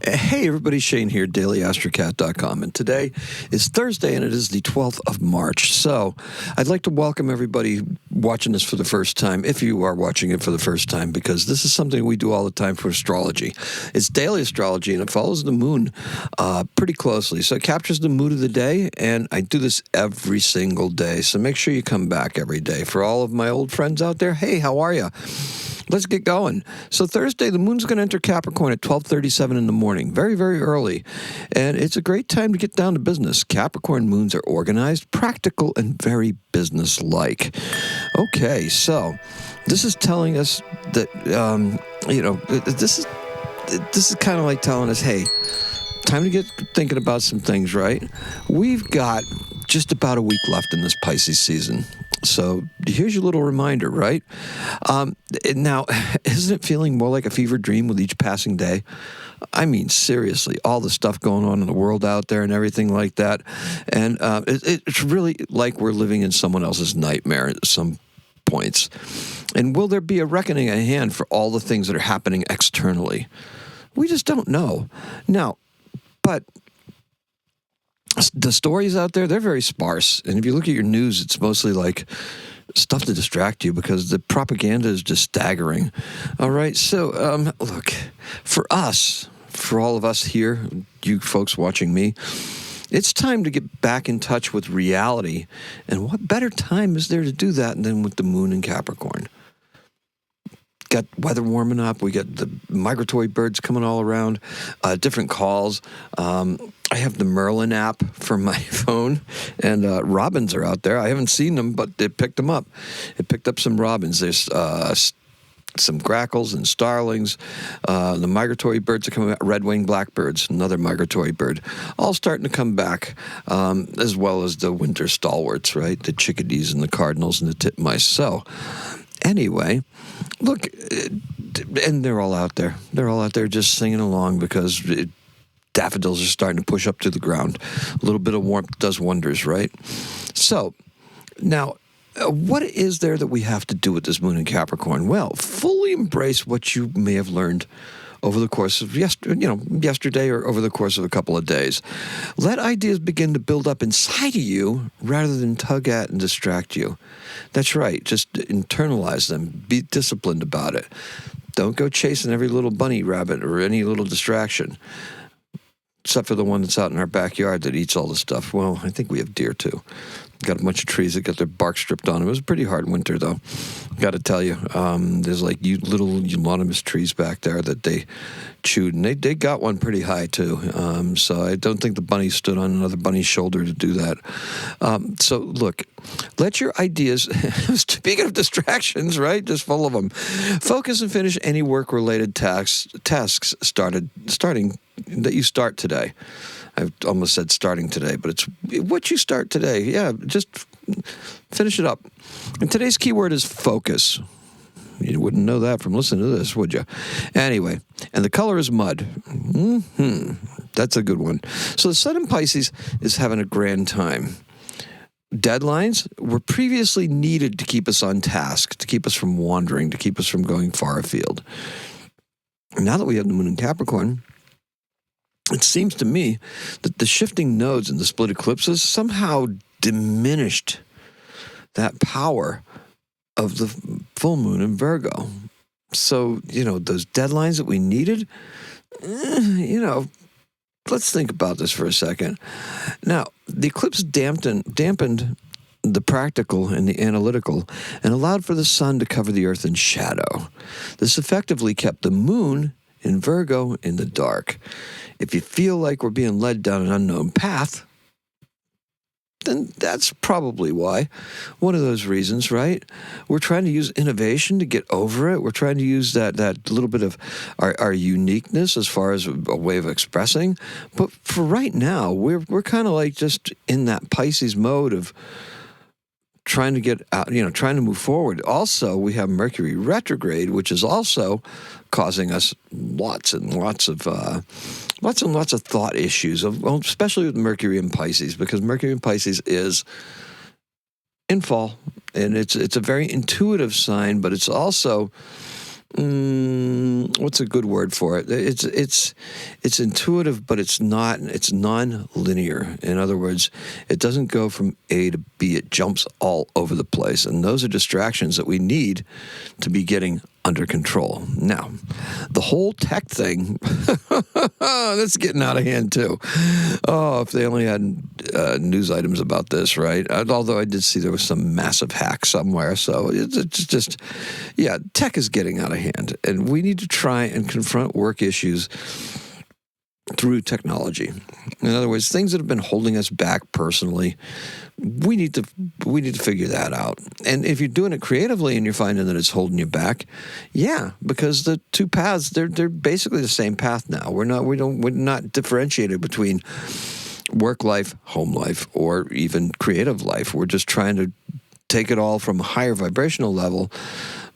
Hey everybody, Shane here, daily-astrocat.com, and today is Thursday and it is the 12th of March. So I'd like to welcome everybody watching this for the first time, if you are watching it for the first time, because this is something we do all the time for astrology. It's daily astrology and it follows the moon pretty closely. So it captures the mood of the day, and I do this every single day. So make sure you come back every day. For all of my old friends out there, hey, how are you? Let's get going. So Thursday, the moon's going to enter Capricorn at 12:37 in the morning, very, very early. And it's a great time to get down to business. Capricorn moons are organized, practical, and very business-like. Okay, so this is telling us that, this is kind of like telling us, hey, time to get thinking about some things, right? We've got just about a week left in this Pisces season. So here's your little reminder, right? Now, isn't it feeling more like a fever dream with each passing day? I mean, seriously, all the stuff going on in the world out there and everything like that. And it's really like we're living in someone else's nightmare at some points. And will there be a reckoning at hand for all the things that are happening externally? We just don't know. Now, but the stories out there, they're very sparse. And if you look at your news, it's mostly like stuff to distract you because the propaganda is just staggering. All right. So, look, for us, for all of us here, you folks watching me, it's time to get back in touch with reality. And what better time is there to do that than with the moon in Capricorn? Got weather warming up. We got the migratory birds coming all around, different calls. I have the Merlin app for my phone, and robins are out there. I haven't seen them, but it picked them up. It picked up some robins. There's some grackles and starlings. The migratory birds are coming out. Red-winged blackbirds, another migratory bird, all starting to come back, as well as the winter stalwarts, right? The chickadees and the cardinals and the titmice. So anyway, look, and they're all out there. They're all out there just singing along because daffodils are starting to push up to the ground. A little bit of warmth does wonders, right? So now, what is there that we have to do with this moon in Capricorn? Well, fully embrace what you may have learned over the course of yesterday or over the course of a couple of days. Let ideas begin to build up inside of you rather than tug at and distract you. That's right. Just internalize them. Be disciplined about it. Don't go chasing every little bunny rabbit or any little distraction, except for the one that's out in our backyard that eats all the stuff. Well, I think we have deer too. Got a bunch of trees that got their bark stripped on them. It was a pretty hard winter, though. Got to tell you, there's like little euonymus trees back there that they chewed, and they got one pretty high too. So I don't think the bunny stood on another bunny's shoulder to do that. So look, let your ideas. Speaking of distractions, right? Just full of them. Focus and finish any work-related tasks starting that you start today. I almost said starting today, but it's what you start today. Yeah, just finish it up. And today's keyword is focus. You wouldn't know that from listening to this, would you? Anyway, and the color is mud. That's a good one. So the sun in Pisces is having a grand time. Deadlines were previously needed to keep us on task, to keep us from wandering, to keep us from going far afield. Now that we have the moon in Capricorn, it seems to me that the shifting nodes and the split eclipses somehow diminished that power of the full moon in Virgo. So, those deadlines that we needed, let's think about this for a second. Now, the eclipse dampened the practical and the analytical and allowed for the sun to cover the earth in shadow. This effectively kept the moon in Virgo in the dark. If you feel like we're being led down an unknown path, then that's probably why. One of those reasons, right? We're trying to use innovation to get over it. We're trying to use that little bit of our uniqueness as far as a way of expressing. But for right now, we're kind of like just in that Pisces mode of trying to get out, trying to move forward. Also, we have Mercury retrograde, which is also causing us lots and lots of thought issues, especially with Mercury in Pisces, because Mercury in Pisces is in fall, and it's a very intuitive sign, but it's also what's a good word for it? It's intuitive, but it's not. It's non-linear. In other words, it doesn't go from A to B. It jumps all over the place, and those are distractions that we need to be getting under control. Now, the whole tech thing, that's getting out of hand too. Oh, if they only had news items about this, right? Although I did see there was some massive hack somewhere. So it's just, yeah, tech is getting out of hand. And we need to try and confront work issues through technology. In other words, things that have been holding us back personally, we need to figure that out. And if you're doing it creatively and you're finding that it's holding you back, yeah, because the two paths, they're basically the same path now. We're not differentiated between work life, home life, or even creative life. We're just trying to take it all from a higher vibrational level.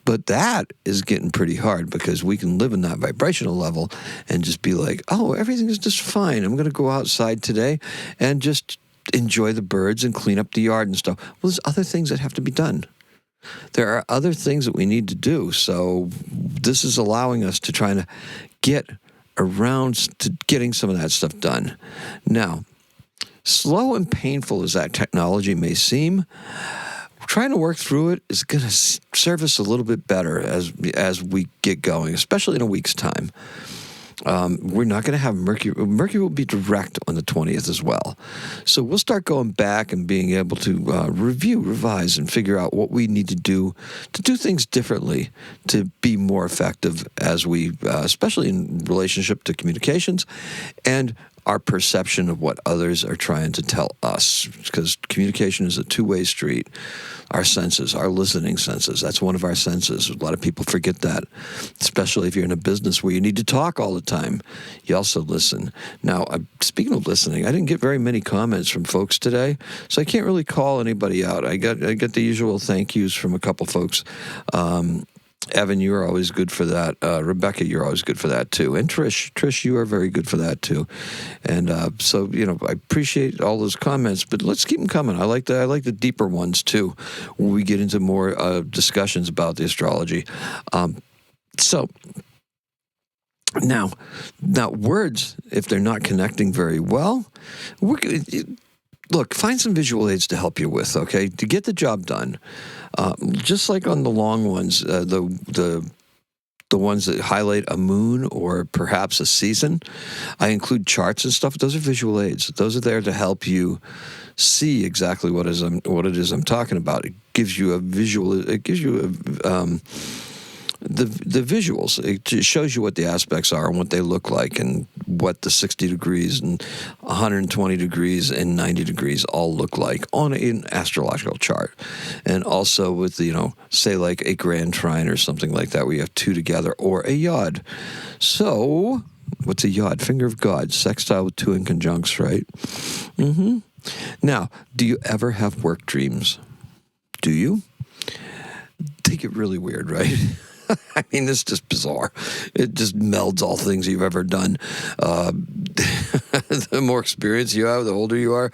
But that is getting pretty hard because we can live in that vibrational level and just be like, oh, everything is just fine. I'm going to go outside today and just enjoy the birds and clean up the yard and stuff. Well, there's other things that have to be done. There are other things that we need to do. So this is allowing us to try to get around to getting some of that stuff done. Now, slow and painful as that technology may seem, trying to work through it is going to serve us a little bit better as we get going, especially in a week's time. We're not going to have Mercury. Mercury will be direct on the 20th as well. So we'll start going back and being able to review, revise, and figure out what we need to do things differently to be more effective as we, especially in relationship to communications and our perception of what others are trying to tell us, because communication is a two-way street. Our senses, our listening senses, that's one of our senses. A lot of people forget that, especially if you're in a business where you need to talk all the time. You also listen. Now, speaking of listening, I didn't get very many comments from folks today, so I can't really call anybody out. I got the usual thank yous from a couple folks. Evan, you are always good for that. Rebecca, you're always good for that too. And Trish, you are very good for that too. And so, I appreciate all those comments, but let's keep them coming. I like the deeper ones too, when we get into more discussions about the astrology. So now words, if they're not connecting very well, look, find some visual aids to help you with, okay, to get the job done. Just like on the long ones, the ones that highlight a moon or perhaps a season, I include charts and stuff. Those are visual aids. Those are there to help you see exactly what it is I'm talking about. It gives you a visual. It gives you the visuals. It shows you what the aspects are and what they look like and what the 60 degrees and 120 degrees and 90 degrees all look like on an astrological chart. And also with say like a grand trine or something like that, where you have two together, or a yod. So what's a yod? Finger of God, sextile with two in conjuncts, right? Mm-hmm. Now, do you ever have work dreams? Do you? They get really weird, right? I mean, this is just bizarre. It just melds all things you've ever done. The more experience you have, the older you are.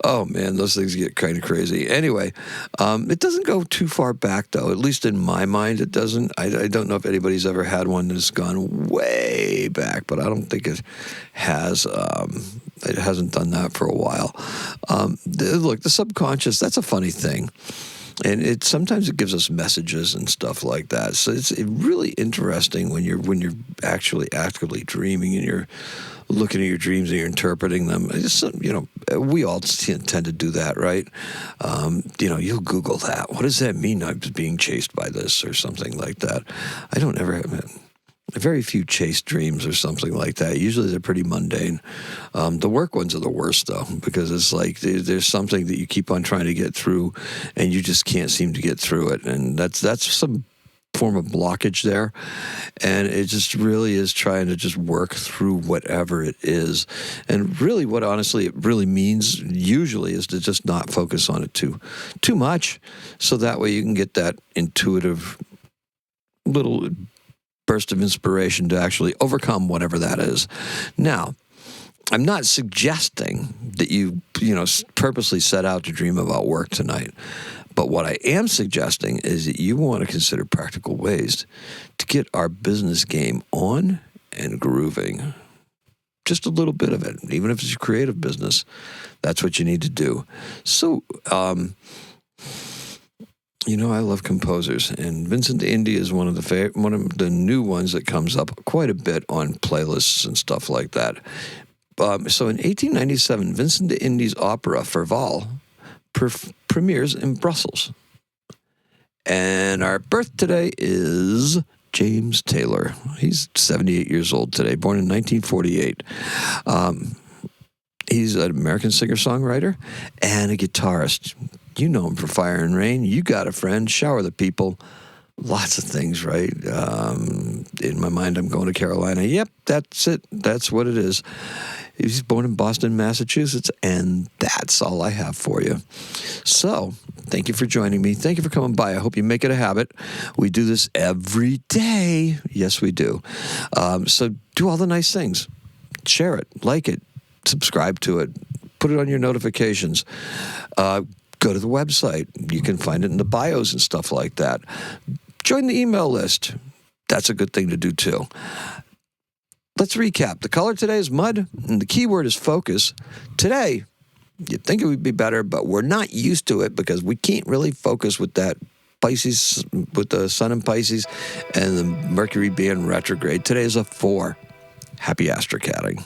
Oh, man, those things get kind of crazy. Anyway, it doesn't go too far back, though. At least in my mind, it doesn't. I don't know if anybody's ever had one that's gone way back, but I don't think it has. It hasn't done that for a while. Look, the subconscious, that's a funny thing. And sometimes it gives us messages and stuff like that. So it's really interesting when you're actually actively dreaming and you're looking at your dreams and you're interpreting them. It's, we all tend to do that, right? You'll Google that. What does that mean? I'm being chased by this or something like that. I don't ever have very few chase dreams or something like that. Usually they're pretty mundane. The work ones are the worst, though, because it's like there's something that you keep on trying to get through, and you just can't seem to get through it. And that's some form of blockage there. And it just really is trying to just work through whatever it is. And really what honestly it really means usually is to just not focus on it too much, so that way you can get that intuitive little burst of inspiration to actually overcome whatever that is. Now, I'm not suggesting that you purposely set out to dream about work tonight, But what I am suggesting is that you want to consider practical ways to get our business game on and grooving. Just a little bit of it, even if it's a creative business. That's what you need to do. So, I love composers, and Vincent Indy is one of the new ones that comes up quite a bit on playlists and stuff like that. So in 1897, Vincent Indy's opera Ferval premieres in Brussels. And our birth today is James Taylor. He's 78 years old today, born in 1948. He's an American singer-songwriter and a guitarist. You know him for Fire and Rain. You Got a Friend, Shower the People. Lots of things, right? In my mind, I'm going to Carolina. Yep, that's it. That's what it is. He was born in Boston, Massachusetts, and that's all I have for you. So, thank you for joining me. Thank you for coming by. I hope you make it a habit. We do this every day. Yes, we do. So, do all the nice things. Share it, like it, subscribe to it, put it on your notifications. Go to the website. You can find it in the bios and stuff like that. Join the email list. That's a good thing to do too. Let's recap. The color today is mud, and the key word is focus. Today, you'd think it would be better, but we're not used to it because we can't really focus with that Pisces, with the sun in Pisces and the Mercury being retrograde. Today is a 4. Happy astrocatting.